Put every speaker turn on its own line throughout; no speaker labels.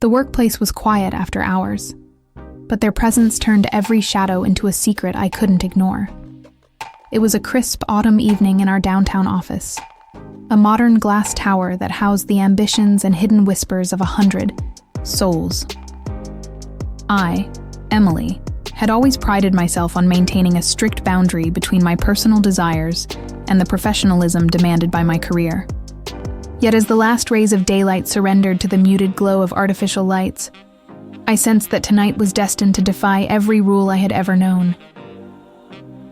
The workplace was quiet after hours, but their presence turned every shadow into a secret I couldn't ignore. It was a crisp autumn evening in our downtown office, a modern glass tower that housed the ambitions and hidden whispers of 100 souls. I, Emily, had always prided myself on maintaining a strict boundary between my personal desires and the professionalism demanded by my career. Yet as the last rays of daylight surrendered to the muted glow of artificial lights, I sensed that tonight was destined to defy every rule I had ever known.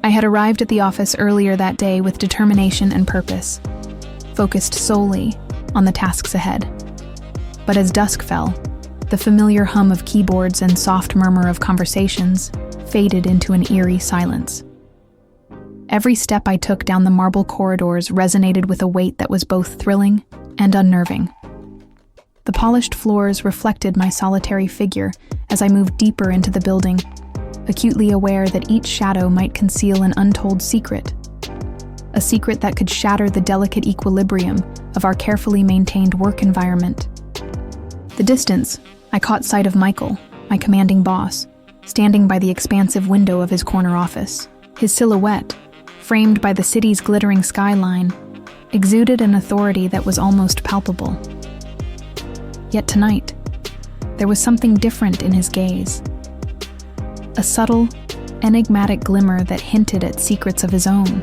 I had arrived at the office earlier that day with determination and purpose, focused solely on the tasks ahead. But as dusk fell, the familiar hum of keyboards and soft murmur of conversations faded into an eerie silence. Every step I took down the marble corridors resonated with a weight that was both thrilling and unnerving. The polished floors reflected my solitary figure as I moved deeper into the building, acutely aware that each shadow might conceal an untold secret. A secret that could shatter the delicate equilibrium of our carefully maintained work environment. The distance, I caught sight of Michael, my commanding boss, standing by the expansive window of his corner office. His silhouette, framed by the city's glittering skyline, exuded an authority that was almost palpable. Yet tonight, there was something different in his gaze. A subtle, enigmatic glimmer that hinted at secrets of his own.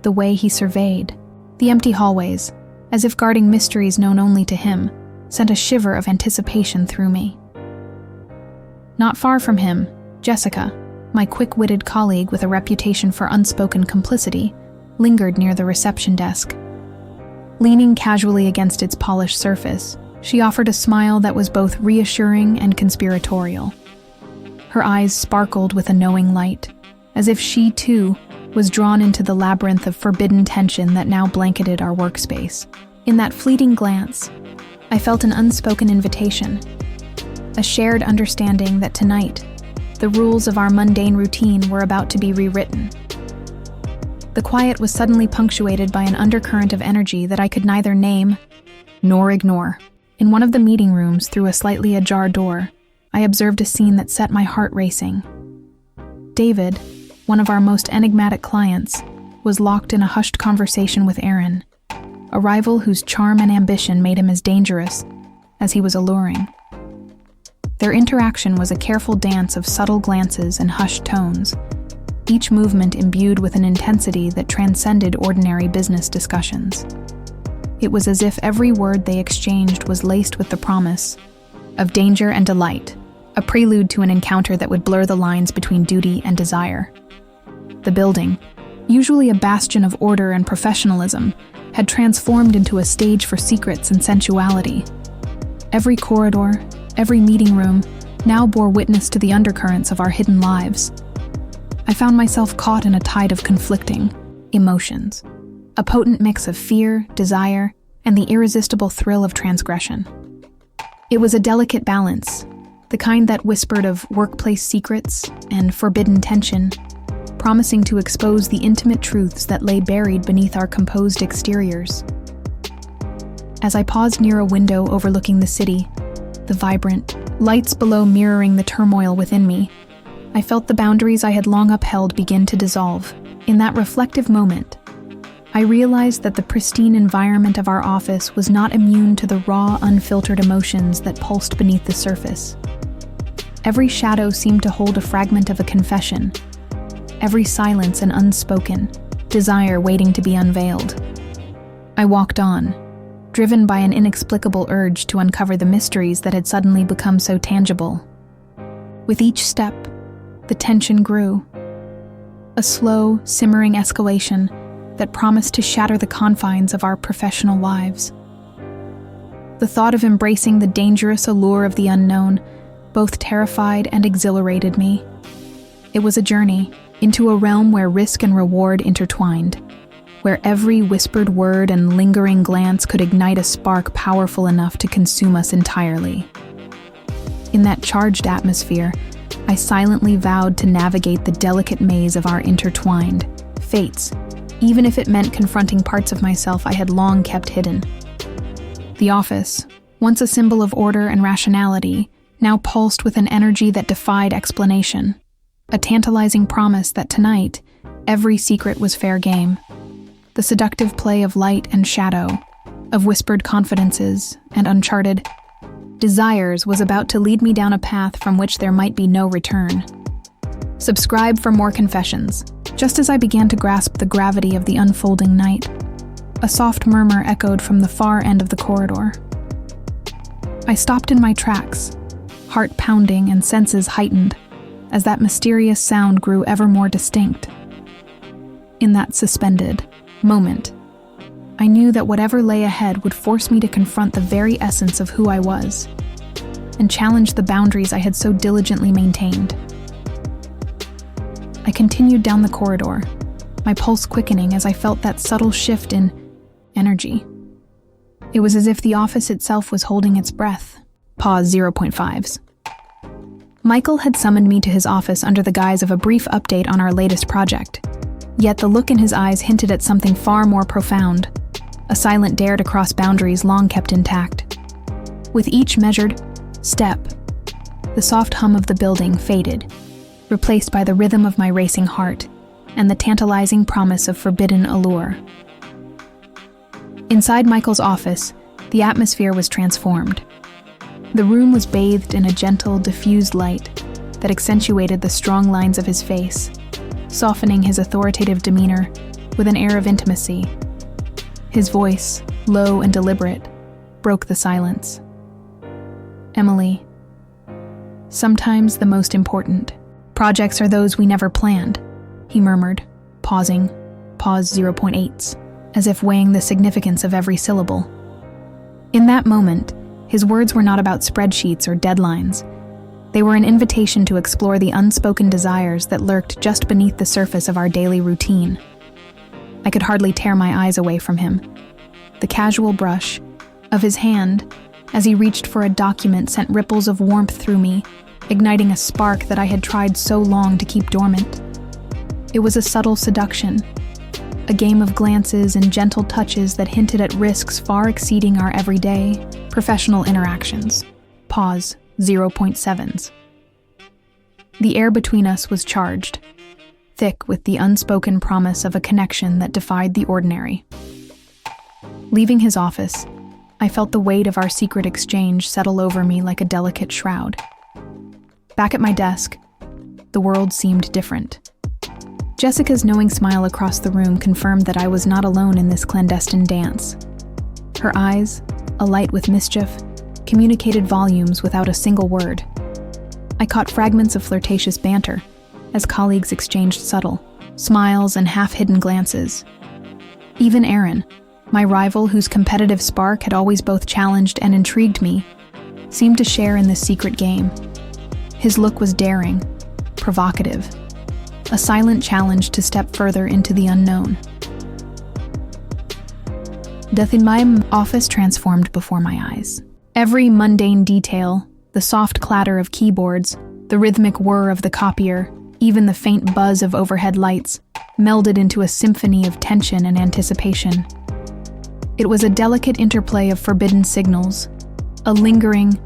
The way he surveyed the empty hallways, as if guarding mysteries known only to him, sent a shiver of anticipation through me. Not far from him, Jessica, my quick-witted colleague with a reputation for unspoken complicity, lingered near the reception desk. Leaning casually against its polished surface, she offered a smile that was both reassuring and conspiratorial. Her eyes sparkled with a knowing light, as if she, too, was drawn into the labyrinth of forbidden tension that now blanketed our workspace. In that fleeting glance, I felt an unspoken invitation, a shared understanding that tonight, the rules of our mundane routine were about to be rewritten. The quiet was suddenly punctuated by an undercurrent of energy that I could neither name nor ignore. In one of the meeting rooms, through a slightly ajar door, I observed a scene that set my heart racing. David, one of our most enigmatic clients, was locked in a hushed conversation with Aaron, a rival whose charm and ambition made him as dangerous as he was alluring. Their interaction was a careful dance of subtle glances and hushed tones, each movement imbued with an intensity that transcended ordinary business discussions. It was as if every word they exchanged was laced with the promise of danger and delight, a prelude to an encounter that would blur the lines between duty and desire. The building, usually a bastion of order and professionalism, had transformed into a stage for secrets and sensuality. Every corridor, every meeting room, now bore witness to the undercurrents of our hidden lives. I found myself caught in a tide of conflicting emotions, a potent mix of fear, desire, and the irresistible thrill of transgression. It was a delicate balance, the kind that whispered of workplace secrets and forbidden tension, promising to expose the intimate truths that lay buried beneath our composed exteriors. As I paused near a window overlooking the city, the vibrant lights below mirroring the turmoil within me, I felt the boundaries I had long upheld begin to dissolve. In that reflective moment, I realized that the pristine environment of our office was not immune to the raw, unfiltered emotions that pulsed beneath the surface. Every shadow seemed to hold a fragment of a confession, every silence an unspoken desire waiting to be unveiled. I walked on, driven by an inexplicable urge to uncover the mysteries that had suddenly become so tangible. With each step, the tension grew, a slow, simmering escalation that promised to shatter the confines of our professional lives. The thought of embracing the dangerous allure of the unknown both terrified and exhilarated me. It was a journey into a realm where risk and reward intertwined, where every whispered word and lingering glance could ignite a spark powerful enough to consume us entirely. In that charged atmosphere, I silently vowed to navigate the delicate maze of our intertwined fates, even if it meant confronting parts of myself I had long kept hidden. The office, once a symbol of order and rationality, now pulsed with an energy that defied explanation. A tantalizing promise that tonight, every secret was fair game. The seductive play of light and shadow, of whispered confidences and uncharted desires was about to lead me down a path from which there might be no return. Subscribe for more confessions. Just as I began to grasp the gravity of the unfolding night, a soft murmur echoed from the far end of the corridor. I stopped in my tracks, heart pounding and senses heightened, as that mysterious sound grew ever more distinct. In that suspended moment, I knew that whatever lay ahead would force me to confront the very essence of who I was, and challenge the boundaries I had so diligently maintained. I continued down the corridor, my pulse quickening as I felt that subtle shift in energy. It was as if the office itself was holding its breath. Pause 0.5s. Michael had summoned me to his office under the guise of a brief update on our latest project. Yet the look in his eyes hinted at something far more profound, a silent dare to cross boundaries long kept intact. With each measured step, the soft hum of the building faded, replaced by the rhythm of my racing heart and the tantalizing promise of forbidden allure. Inside Michael's office, the atmosphere was transformed. The room was bathed in a gentle, diffused light that accentuated the strong lines of his face, softening his authoritative demeanor with an air of intimacy. His voice, low and deliberate, broke the silence. "Emily, sometimes the most important projects are those we never planned," he murmured, pausing, pause 0.8s, as if weighing the significance of every syllable. In that moment, his words were not about spreadsheets or deadlines. They were an invitation to explore the unspoken desires that lurked just beneath the surface of our daily routine. I could hardly tear my eyes away from him. The casual brush of his hand as he reached for a document sent ripples of warmth through me, igniting a spark that I had tried so long to keep dormant. It was a subtle seduction, a game of glances and gentle touches that hinted at risks far exceeding our everyday, professional interactions. Pause 0.7s. The air between us was charged, thick with the unspoken promise of a connection that defied the ordinary. Leaving his office, I felt the weight of our secret exchange settle over me like a delicate shroud. Back at my desk, the world seemed different. Jessica's knowing smile across the room confirmed that I was not alone in this clandestine dance. Her eyes, alight with mischief, communicated volumes without a single word. I caught fragments of flirtatious banter as colleagues exchanged subtle smiles and half-hidden glances. Even Aaron, my rival whose competitive spark had always both challenged and intrigued me, seemed to share in this secret game. His look was daring, provocative, a silent challenge to step further into the unknown. Death in my office transformed before my eyes. Every mundane detail, the soft clatter of keyboards, the rhythmic whir of the copier, even the faint buzz of overhead lights, melded into a symphony of tension and anticipation. It was a delicate interplay of forbidden signals, a lingering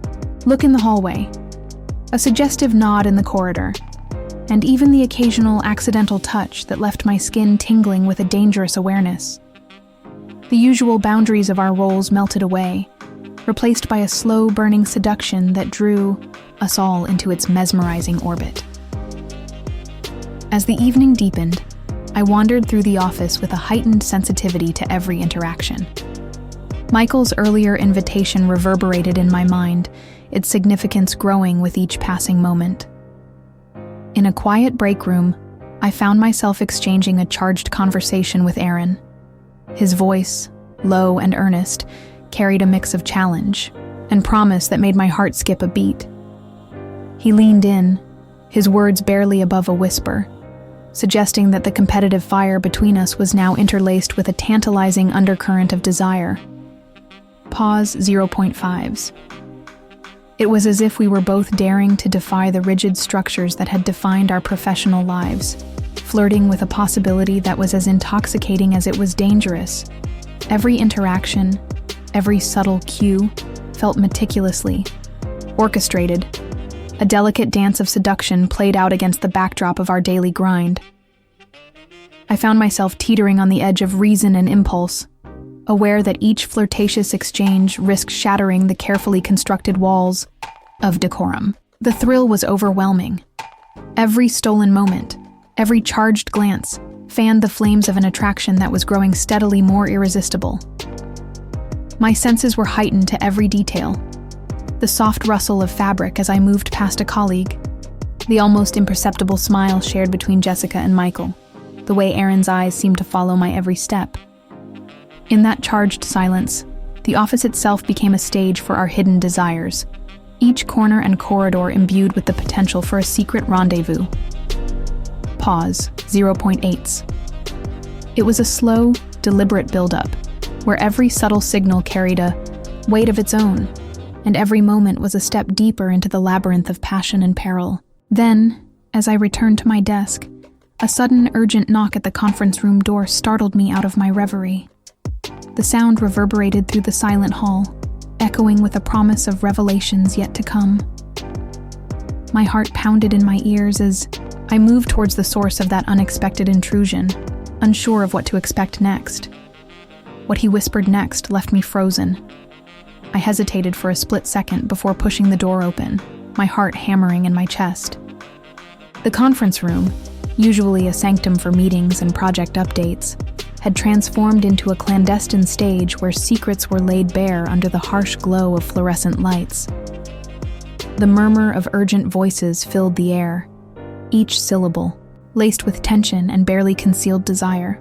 look in the hallway, a suggestive nod in the corridor, and even the occasional accidental touch that left my skin tingling with a dangerous awareness. The usual boundaries of our roles melted away, replaced by a slow-burning seduction that drew us all into its mesmerizing orbit. As the evening deepened, I wandered through the office with a heightened sensitivity to every interaction. Michael's earlier invitation reverberated in my mind, its significance growing with each passing moment. In a quiet break room, I found myself exchanging a charged conversation with Aaron. His voice, low and earnest, carried a mix of challenge and promise that made my heart skip a beat. He leaned in, his words barely above a whisper, suggesting that the competitive fire between us was now interlaced with a tantalizing undercurrent of desire. Pause 0.5s. It was as if we were both daring to defy the rigid structures that had defined our professional lives, flirting with a possibility that was as intoxicating as it was dangerous. Every interaction, every subtle cue, felt meticulously orchestrated, a delicate dance of seduction played out against the backdrop of our daily grind. I found myself teetering on the edge of reason and impulse, aware that each flirtatious exchange risked shattering the carefully constructed walls of decorum. The thrill was overwhelming. Every stolen moment, every charged glance, fanned the flames of an attraction that was growing steadily more irresistible. My senses were heightened to every detail. The soft rustle of fabric as I moved past a colleague, the almost imperceptible smile shared between Jessica and Michael, the way Aaron's eyes seemed to follow my every step. In that charged silence, the office itself became a stage for our hidden desires, each corner and corridor imbued with the potential for a secret rendezvous. Pause, 0.8s. It was a slow, deliberate build-up, where every subtle signal carried a weight of its own, and every moment was a step deeper into the labyrinth of passion and peril. Then, as I returned to my desk, a sudden urgent knock at the conference room door startled me out of my reverie. The sound reverberated through the silent hall, echoing with a promise of revelations yet to come. My heart pounded in my ears as I moved towards the source of that unexpected intrusion, unsure of what to expect next. What he whispered next left me frozen. I hesitated for a split second before pushing the door open, my heart hammering in my chest. The conference room, usually a sanctum for meetings and project updates, had transformed into a clandestine stage where secrets were laid bare under the harsh glow of fluorescent lights. The murmur of urgent voices filled the air, each syllable laced with tension and barely concealed desire.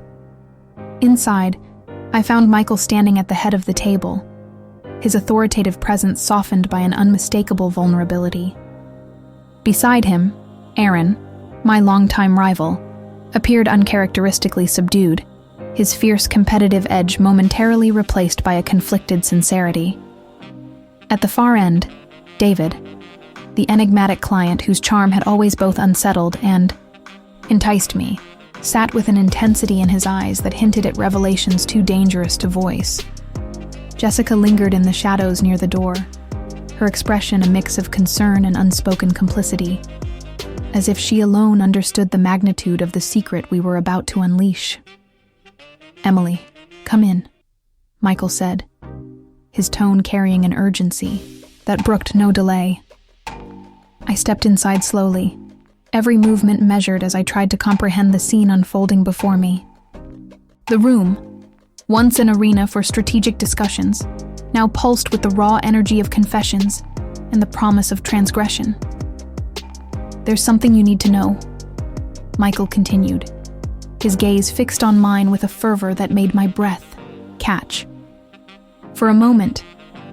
Inside, I found Michael standing at the head of the table, his authoritative presence softened by an unmistakable vulnerability. Beside him, Aaron, my longtime rival, appeared uncharacteristically subdued, his fierce competitive edge momentarily replaced by a conflicted sincerity. At the far end, David, the enigmatic client whose charm had always both unsettled and enticed me, sat with an intensity in his eyes that hinted at revelations too dangerous to voice. Jessica lingered in the shadows near the door, her expression a mix of concern and unspoken complicity, as if she alone understood the magnitude of the secret we were about to unleash. "Emily, come in," Michael said, his tone carrying an urgency that brooked no delay. I stepped inside slowly, every movement measured as I tried to comprehend the scene unfolding before me. The room, once an arena for strategic discussions, now pulsed with the raw energy of confessions and the promise of transgression. "There's something you need to know," Michael continued, his gaze fixed on mine with a fervor that made my breath catch. For a moment,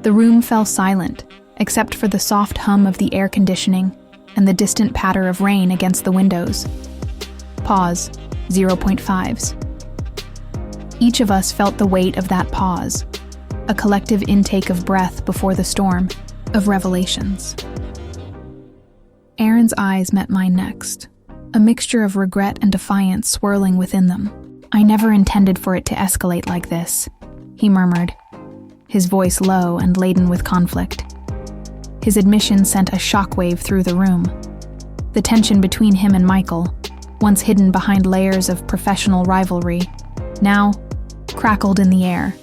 the room fell silent, except for the soft hum of the air conditioning and the distant patter of rain against the windows. Pause, 0.5s. Each of us felt the weight of that pause, a collective intake of breath before the storm of revelations. Aaron's eyes met mine next, a mixture of regret and defiance swirling within them. "I never intended for it to escalate like this," he murmured, his voice low and laden with conflict. His admission sent a shockwave through the room. The tension between him and Michael, once hidden behind layers of professional rivalry, now crackled in the air.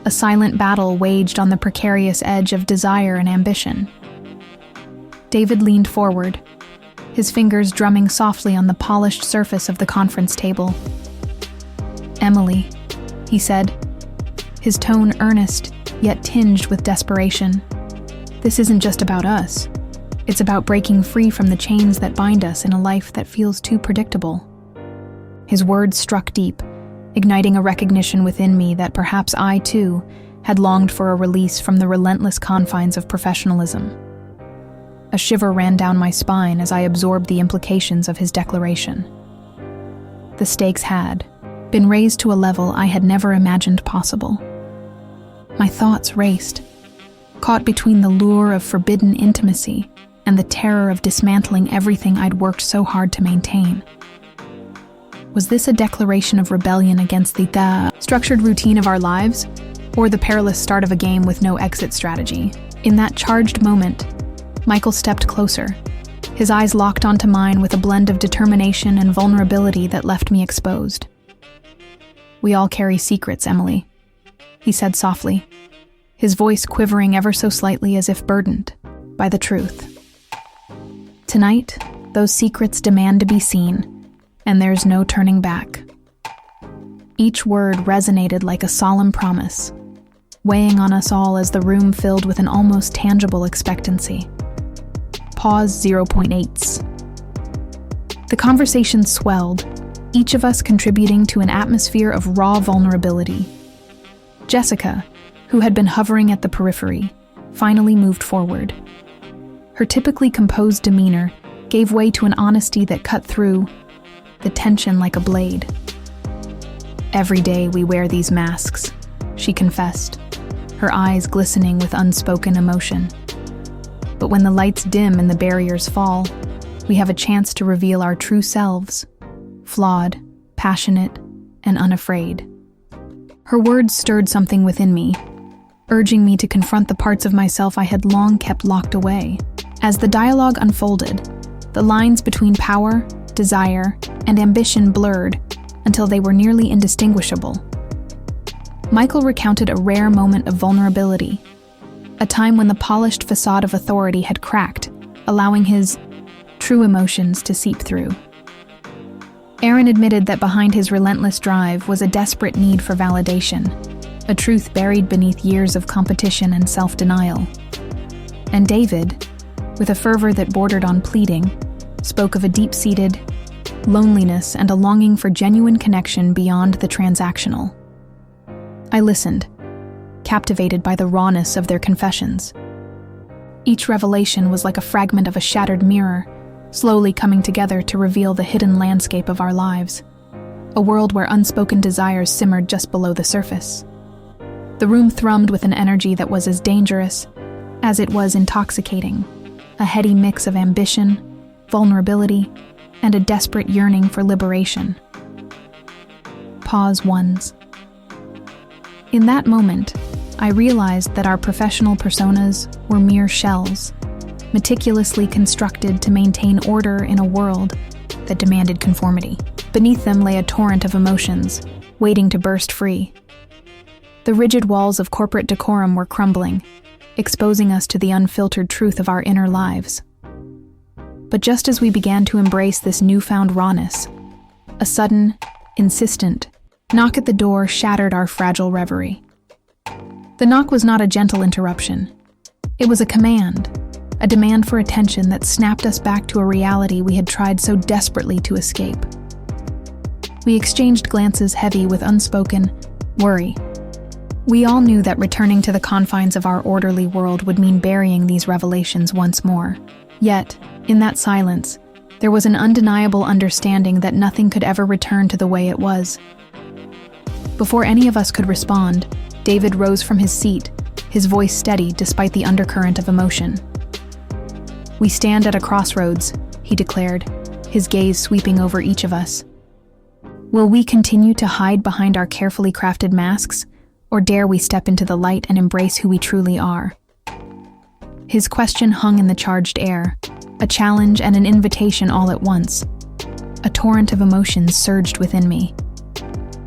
A silent battle waged on the precarious edge of desire and ambition. David leaned forward, his fingers drumming softly on the polished surface of the conference table. "Emily," he said, his tone earnest, yet tinged with desperation. "This isn't just about us. It's about breaking free from the chains that bind us in a life that feels too predictable." His words struck deep, igniting a recognition within me that perhaps I, too, had longed for a release from the relentless confines of professionalism. A shiver ran down my spine as I absorbed the implications of his declaration. The stakes had been raised to a level I had never imagined possible. My thoughts raced, caught between the lure of forbidden intimacy and the terror of dismantling everything I'd worked so hard to maintain. Was this a declaration of rebellion against the structured routine of our lives, or the perilous start of a game with no exit strategy. In that charged moment, Michael stepped closer, his eyes locked onto mine with a blend of determination and vulnerability that left me exposed. "We all carry secrets, Emily," he said softly, his voice quivering ever so slightly as if burdened by the truth. "Tonight, those secrets demand to be seen, and there's no turning back." Each word resonated like a solemn promise, weighing on us all as the room filled with an almost tangible expectancy. Pause 0.8s. The conversation swelled, each of us contributing to an atmosphere of raw vulnerability. Jessica, who had been hovering at the periphery, finally moved forward. Her typically composed demeanor gave way to an honesty that cut through the tension like a blade. "Every day we wear these masks," she confessed, her eyes glistening with unspoken emotion. "But when the lights dim and the barriers fall, we have a chance to reveal our true selves, flawed, passionate, and unafraid." Her words stirred something within me, urging me to confront the parts of myself I had long kept locked away. As the dialogue unfolded, the lines between power, desire, and ambition blurred until they were nearly indistinguishable. Michael recounted a rare moment of vulnerability, a time when the polished facade of authority had cracked, allowing his true emotions to seep through. Aaron admitted that behind his relentless drive was a desperate need for validation, a truth buried beneath years of competition and self-denial. And David, with a fervor that bordered on pleading, spoke of a deep-seated loneliness and a longing for genuine connection beyond the transactional. I listened, captivated by the rawness of their confessions. Each revelation was like a fragment of a shattered mirror, slowly coming together to reveal the hidden landscape of our lives, a world where unspoken desires simmered just below the surface. The room thrummed with an energy that was as dangerous as it was intoxicating, a heady mix of ambition, vulnerability, and a desperate yearning for liberation. Pause ones. In that moment, I realized that our professional personas were mere shells, meticulously constructed to maintain order in a world that demanded conformity. Beneath them lay a torrent of emotions, waiting to burst free. The rigid walls of corporate decorum were crumbling, exposing us to the unfiltered truth of our inner lives. But just as we began to embrace this newfound rawness, a sudden, insistent knock at the door shattered our fragile reverie. The knock was not a gentle interruption. It was a command, a demand for attention that snapped us back to a reality we had tried so desperately to escape. We exchanged glances heavy with unspoken worry. We all knew that returning to the confines of our orderly world would mean burying these revelations once more. Yet, in that silence, there was an undeniable understanding that nothing could ever return to the way it was. Before any of us could respond, David rose from his seat, his voice steady despite the undercurrent of emotion. "We stand at a crossroads," he declared, his gaze sweeping over each of us. "Will we continue to hide behind our carefully crafted masks, or dare we step into the light and embrace who we truly are?" His question hung in the charged air, a challenge and an invitation all at once. A torrent of emotions surged within me.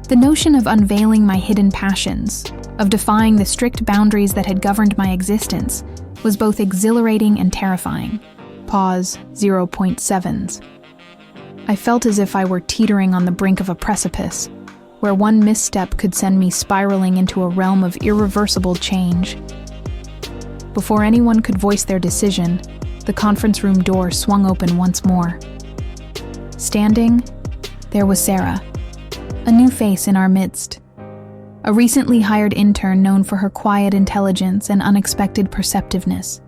The notion of unveiling my hidden passions, of defying the strict boundaries that had governed my existence, was both exhilarating and terrifying. Pause 0.7s. I felt as if I were teetering on the brink of a precipice, where one misstep could send me spiraling into a realm of irreversible change. Before anyone could voice their decision, the conference room door swung open once more. Standing, there was Sarah, a new face in our midst. A recently hired intern known for her quiet intelligence and unexpected perceptiveness.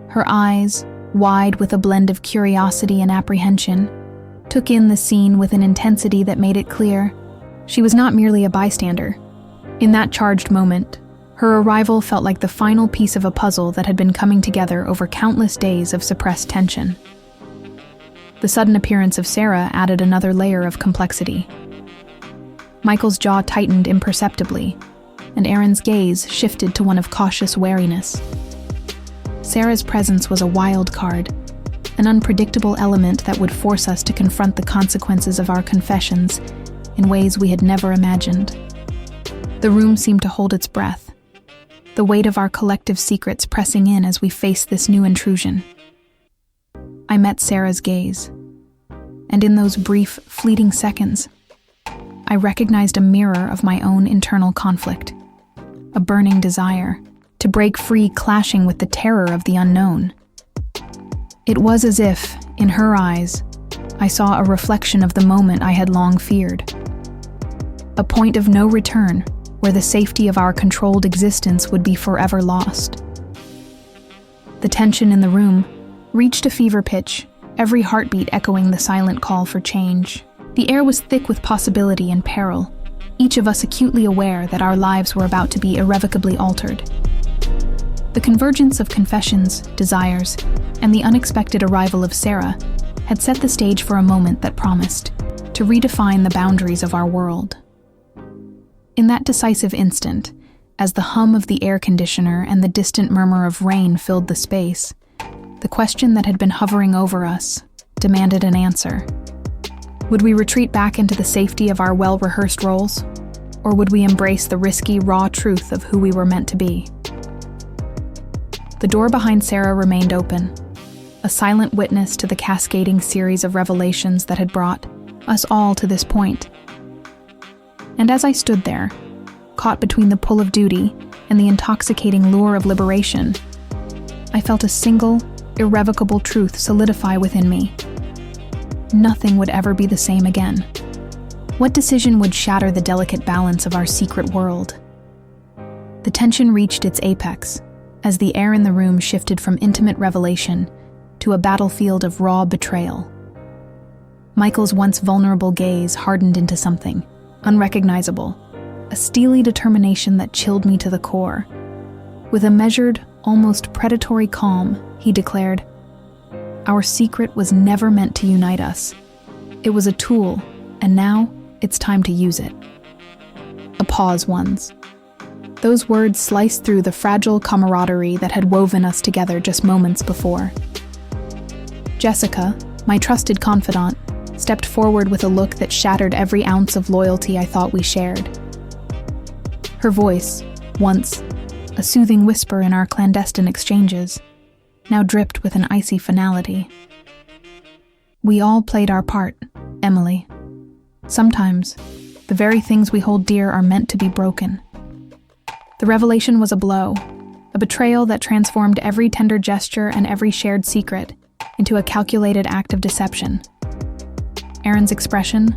Her eyes, wide with a blend of curiosity and apprehension, took in the scene with an intensity that made it clear she was not merely a bystander. In that charged moment, her arrival felt like the final piece of a puzzle that had been coming together over countless days of suppressed tension. The sudden appearance of Sarah added another layer of complexity. Michael's jaw tightened imperceptibly, and Aaron's gaze shifted to one of cautious wariness. Sarah's presence was a wild card, an unpredictable element that would force us to confront the consequences of our confessions in ways we had never imagined. The room seemed to hold its breath, the weight of our collective secrets pressing in as we faced this new intrusion. I met Sarah's gaze, and in those brief, fleeting seconds, I recognized a mirror of my own internal conflict, a burning desire to break free, clashing with the terror of the unknown. It was as if, in her eyes, I saw a reflection of the moment I had long feared. A point of no return where the safety of our controlled existence would be forever lost. The tension in the room reached a fever pitch, every heartbeat echoing the silent call for change. The air was thick with possibility and peril, each of us acutely aware that our lives were about to be irrevocably altered. The convergence of confessions, desires, and the unexpected arrival of Sarah had set the stage for a moment that promised to redefine the boundaries of our world. In that decisive instant, as the hum of the air conditioner and the distant murmur of rain filled the space, the question that had been hovering over us demanded an answer. Would we retreat back into the safety of our well-rehearsed roles, or would we embrace the risky, raw truth of who we were meant to be? The door behind Sarah remained open, a silent witness to the cascading series of revelations that had brought us all to this point. And as I stood there, caught between the pull of duty and the intoxicating lure of liberation, I felt a single, irrevocable truth solidify within me. Nothing would ever be the same again. What decision would shatter the delicate balance of our secret world? The tension reached its apex as the air in the room shifted from intimate revelation to a battlefield of raw betrayal. Michael's once vulnerable gaze hardened into something unrecognizable, a steely determination that chilled me to the core. With a measured, almost predatory calm, he declared, "Our secret was never meant to unite us. It was a tool, and now it's time to use it." A pause once. Those words sliced through the fragile camaraderie that had woven us together just moments before. Jessica, my trusted confidant, stepped forward with a look that shattered every ounce of loyalty I thought we shared. Her voice, once a soothing whisper in our clandestine exchanges, now dripped with an icy finality. "We all played our part, Emily. Sometimes, the very things we hold dear are meant to be broken." The revelation was a blow, a betrayal that transformed every tender gesture and every shared secret into a calculated act of deception. Aaron's expression,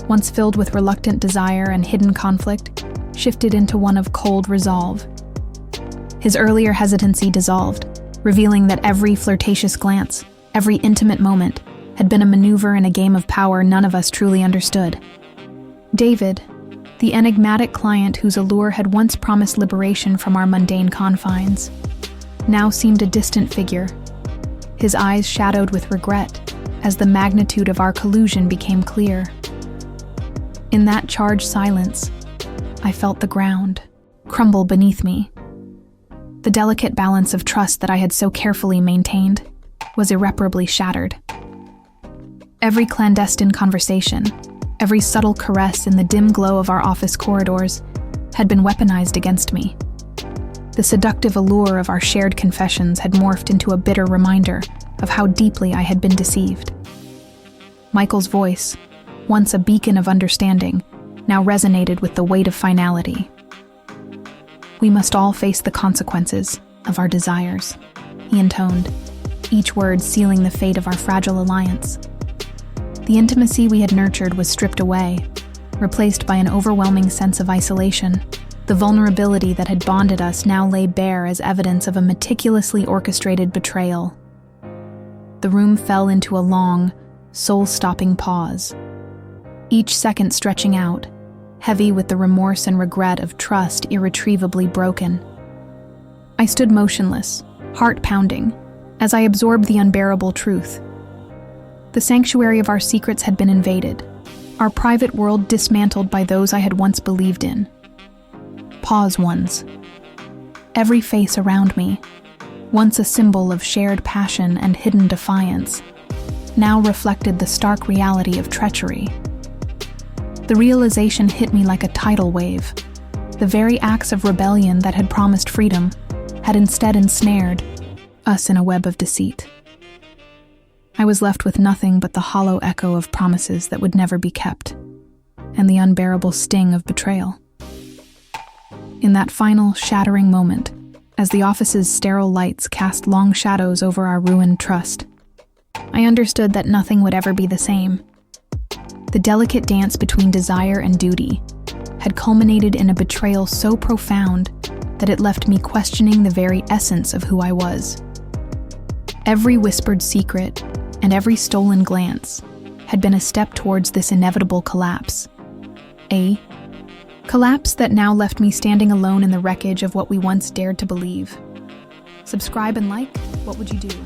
once filled with reluctant desire and hidden conflict, shifted into one of cold resolve. His earlier hesitancy dissolved, revealing that every flirtatious glance, every intimate moment, had been a maneuver in a game of power none of us truly understood. David, the enigmatic client whose allure had once promised liberation from our mundane confines, now seemed a distant figure, his eyes shadowed with regret as the magnitude of our collusion became clear. In that charged silence, I felt the ground crumble beneath me. The delicate balance of trust that I had so carefully maintained was irreparably shattered. Every clandestine conversation, every subtle caress in the dim glow of our office corridors had been weaponized against me. The seductive allure of our shared confessions had morphed into a bitter reminder of how deeply I had been deceived. Michael's voice, once a beacon of understanding, now resonated with the weight of finality. "We must all face the consequences of our desires," he intoned, each word sealing the fate of our fragile alliance. The intimacy we had nurtured was stripped away, replaced by an overwhelming sense of isolation. The vulnerability that had bonded us now lay bare as evidence of a meticulously orchestrated betrayal. The room fell into a long, soul-stopping pause, each second stretching out, heavy with the remorse and regret of trust irretrievably broken. I stood motionless, heart pounding, as I absorbed the unbearable truth. The sanctuary of our secrets had been invaded, our private world dismantled by those I had once believed in. pause ones. Every face around me, once a symbol of shared passion and hidden defiance, now reflected the stark reality of treachery. The realization hit me like a tidal wave. The very acts of rebellion that had promised freedom had instead ensnared us in a web of deceit. I was left with nothing but the hollow echo of promises that would never be kept, and the unbearable sting of betrayal. In that final, shattering moment, as the office's sterile lights cast long shadows over our ruined trust, I understood that nothing would ever be the same. The delicate dance between desire and duty had culminated in a betrayal so profound that it left me questioning the very essence of who I was. Every whispered secret and every stolen glance had been a step towards this inevitable collapse. A collapse that now left me standing alone in the wreckage of what we once dared to believe. Subscribe and like, what would you do?